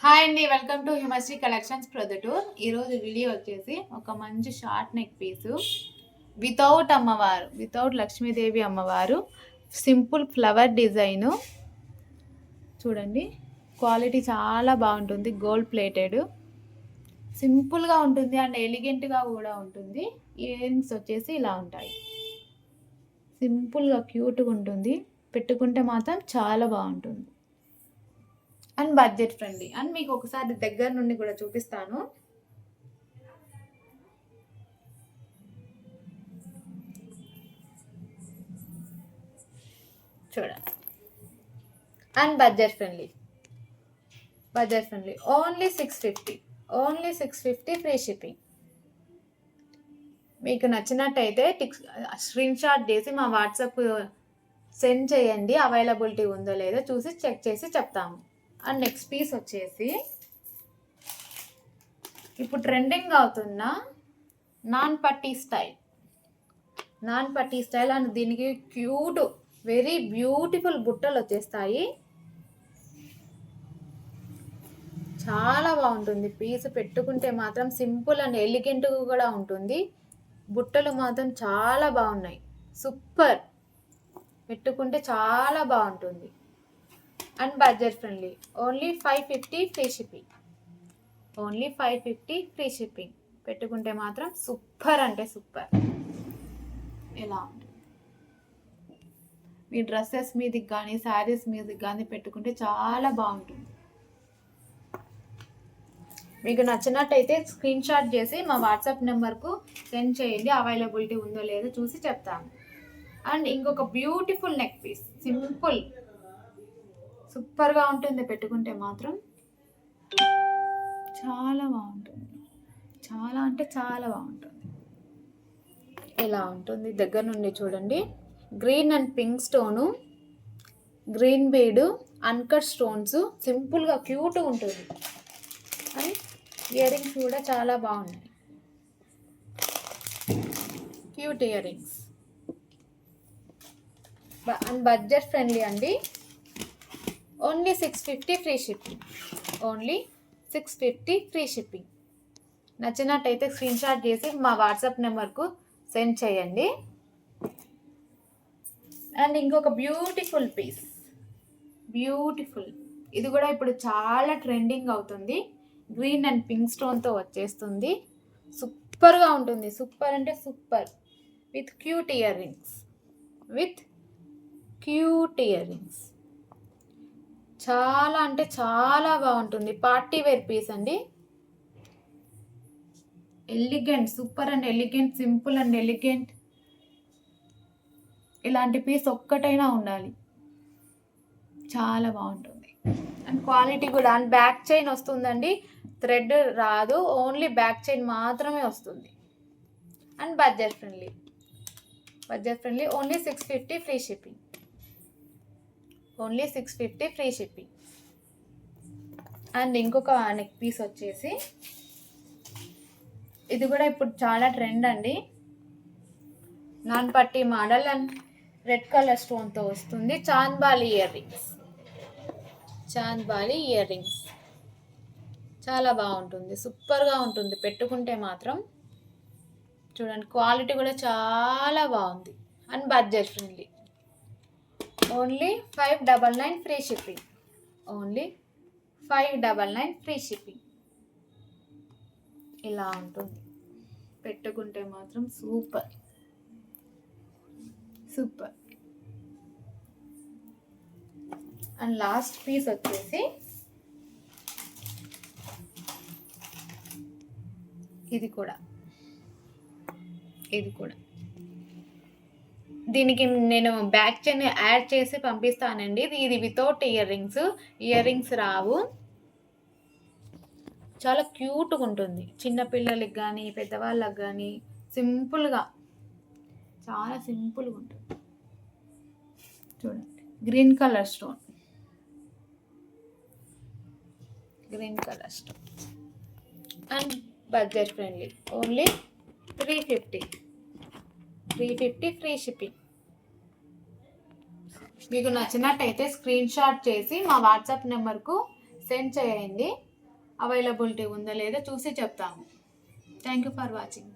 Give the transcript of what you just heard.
Hi అండి, welcome to Himasri collections Proddatur. ఈరోజు video వచ్చేసి ఒక మంచి షార్ట్ నెక్ పీసు వితౌట్ లక్ష్మీదేవి అమ్మవారు సింపుల్ ఫ్లవర్ డిజైను. చూడండి, క్వాలిటీ చాలా బాగుంటుంది. గోల్డ్ ప్లేటెడ్, సింపుల్గా ఉంటుంది అండ్ ఎలిగెంట్గా కూడా ఉంటుంది. ఇయర్ రింగ్స్ వచ్చేసి ఇలా ఉంటాయి. సింపుల్గా క్యూట్గా ఉంటుంది. పెట్టుకుంటే మాత్రం చాలా బాగుంటుంది అండ్ బడ్జెట్ ఫ్రెండ్లీ. అండ్ మీకు ఒకసారి దగ్గర నుండి కూడా చూపిస్తాను. చూడండి, and budget friendly only 650 free shipping. మీకు నచ్చినట్టయితే స్క్రీన్ షాట్ చేసి మా వాట్సాప్ సెండ్ చేయండి. అవైలబిలిటీ ఉందో లేదో చూసి చెక్ చేసి చెప్తాము. అండ్ నెక్స్ట్ పీస్ వచ్చేసి ఇప్పుడు ట్రెండింగ్ అవుతున్న నాన్ పట్టీ స్టైల్ అండ్ దీనికి క్యూట్ వెరీ బ్యూటిఫుల్ బుట్టలు వచ్చేస్తాయి. చాలా బాగుంటుంది పీస్. పెట్టుకుంటే మాత్రం సింపుల్ అండ్ ఎలిగెంట్గా కూడా ఉంటుంది. బుట్టలు మాత్రం చాలా బాగున్నాయి. సూపర్, పెట్టుకుంటే చాలా బాగుంటుంది and budget friendly. Only 550 free shipping. పెట్టుకుంటే మాత్రం సూపర్ అంటే సూపర్. ఎలా ఉంటుంది, మీ డ్రెస్సెస్ మీదకి కానీ శారీస్ మీదకి కానీ పెట్టుకుంటే చాలా బాగుంటుంది. మీకు నచ్చినట్టయితే స్క్రీన్ షాట్ చేసి మా వాట్సాప్ నెంబర్కు సెండ్ చేయండి. అవైలబిలిటీ ఉందో లేదో చూసి చెప్తాను. అండ్ ఇంకొక బ్యూటిఫుల్ నెక్ పీస్, సింపుల్ సూపర్గా ఉంటుంది. పెట్టుకుంటే మాత్రం చాలా బాగుంటుంది. చాలా అంటే చాలా బాగుంటుంది. ఇలా ఉంటుంది. దగ్గర నుండి చూడండి. Green and pink stone, green bead, uncut stones, సింపుల్గా క్యూట్గా ఉంటుంది. అండ్ ఇయర్ రింగ్స్ కూడా చాలా బాగున్నాయి. Cute earrings and budget friendly అండి. Only 650 free shipping. నచ్చినట్టయితే స్క్రీన్ షాట్ చేసి మా వాట్సాప్ నెంబర్కు సెండ్ చేయండి. అండ్ ఇంకొక బ్యూటిఫుల్ పీస్, ఇది కూడా ఇప్పుడు చాలా ట్రెండింగ్ అవుతుంది. గ్రీన్ అండ్ పింక్ స్టోన్తో వచ్చేస్తుంది. సూపర్గా ఉంటుంది. సూపర్ అంటే super. With cute ear rings. చాలా అంటే చాలా బాగుంటుంది. పార్టీ వేర్ పీస్ అండి. Elegant, super and elegant, simple and elegant. ఇలాంటి పీస్ ఒక్కటైనా ఉండాలి. చాలా బాగుంటుంది అండ్ క్వాలిటీ కూడా. అండ్ బ్యాక్ చైన్ వస్తుందండి, థ్రెడ్ రాదు. ఓన్లీ బ్యాక్ చైన్ మాత్రమే వస్తుంది. And budget friendly. Only 650 free shipping. And ఇంకొక నెక్ పీస్ వచ్చేసి ఇది కూడా ఇప్పుడు చాలా ట్రెండ్ అండి. నాన్ పట్టీ మోడల్ అండ్ రెడ్ కలర్ స్టోన్తో వస్తుంది. చాంద్బాలి ఇయర్ రింగ్స్ చాలా బాగుంటుంది. సూపర్గా ఉంటుంది. పెట్టుకుంటే మాత్రం చూడండి, క్వాలిటీ కూడా చాలా బాగుంది. And budget friendly. Only 599 free shipping. ఇలా ఉంటుంది. పెట్టుకుంటే మాత్రం సూపర్. అండ్ లాస్ట్ పీస్ వచ్చేసి ఇది కూడా దీనికి నేను బ్యాక్ చైన్ యాడ్ చేసి పంపిస్తానండి. ఇది వితౌట్ ఇయర్ రింగ్స్ రావు. చాలా క్యూట్గా ఉంటుంది. చిన్నపిల్లలకి కానీ పెద్దవాళ్ళకి కానీ సింపుల్గా, చాలా సింపుల్గా ఉంటుంది. చూడండి, green colour stone and budget friendly. Only 350 free shipping. మీకు నచ్చినట్టయితే స్క్రీన్ షాట్ చేసి మా వాట్సాప్ నెంబర్కు సెండ్ చేయండి. అవైలబిలిటీ ఉందా లేదా చూసి చెప్తాము. Thank you for watching.